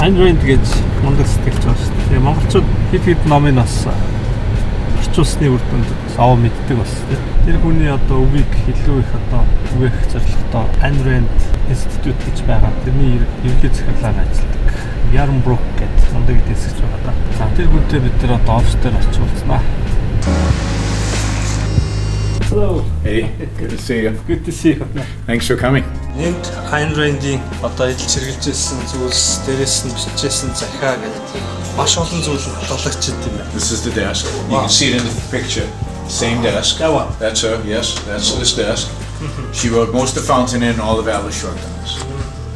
Ayn Rand гэж мундаг сэтгэгч байна шүү дээ. Тэгээ монголчууд хэд номыг бас орчуулсны үр дүнд аваа мэддэг бас тийм. Тэр хүний одоо үгийг илүү их одоо үгэх зорилготой Ayn Rand Institute гэж байгаа. Тэрний ерөнхий захирлаар ажилладаг. Yarn Brook гэдэг мундаг эдисгч байгаа да. За тэр хүнтэй бид нэр одоо офс дээр очиж уулзнаа. Hello. Hey, good to see you. Good to see you. Thanks for coming. Энд Ayn Rand-ийн одоо идэл чиргэлжсэн зүйлс, дээрээс нь бичижсэн захиа гэдэг маш олон зүйл баталгачд юм байна. This is the desk. You can see it in the picture. Same desk. That's her, yes. That's this desk. She wrote most of Fountainhead and all of Atlas Shrugged on this.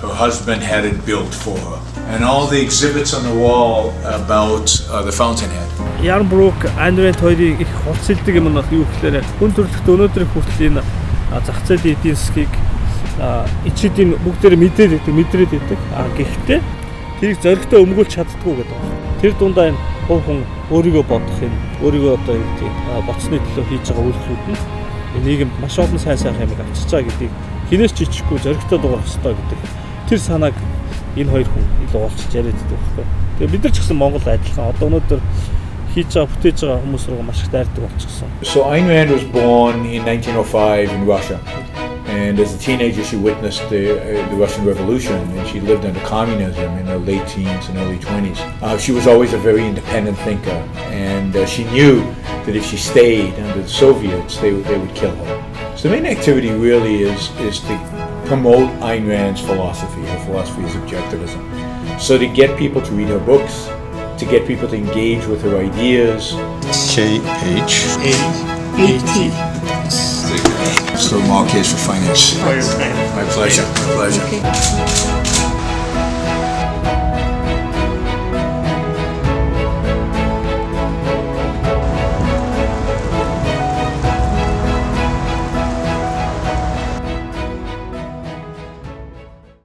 Her husband had it built for her. And all the exhibits on the wall about the Fountainhead. Yarn Brook, Ayn Rand хоёрыг их хуцалдаг юм нь юу гэхээр хүн төрөлхтөө өнөөдрийн хүртэл энэ зах зээлийн эдийн засгийг ичээдийн бүгдээр мэдрээд байдаг. Гэхдээ тэрийг зоригтой өмгөөлж чаддгүй гэдэг байна. Тэр дундаа энэ хувь хүн өөрийгөө бодох юм, өөрийгөө одоо юу гэдэг боцны төлөө хийж байгаа үйлдэлүүд нь нийгэмд маш олон сайн хэмиг авчирч байгаа гэдгийг хинээс ч ичихгүй зоригтой дуурах хэрэгтэй гэдэг. Тэр санааг энэ хоёр хүн илүү олчж яриад байдаг байхгүй. Тэгээ бид нар ч гэсэн Монгол адилхан одоо өнөөдөр хийж байгаа бүтээж байгаа хүмүүс рүү маш их дайрдаг болчихсон. So Ayn Rand was born in 1905 in Russia. And as a teenager, she witnessed the Russian Revolution, and she lived under communism in her late teens and early 20s. She was always a very independent thinker, and she knew that if she stayed under the Soviets, they would kill her. So the main activity really is to promote Ayn Rand's philosophy. Her philosophy is objectivism. So to get people to read her books, to get people to engage with her ideas. KHAET. So Marquez for Finance. My pleasure. My pleasure. Okay.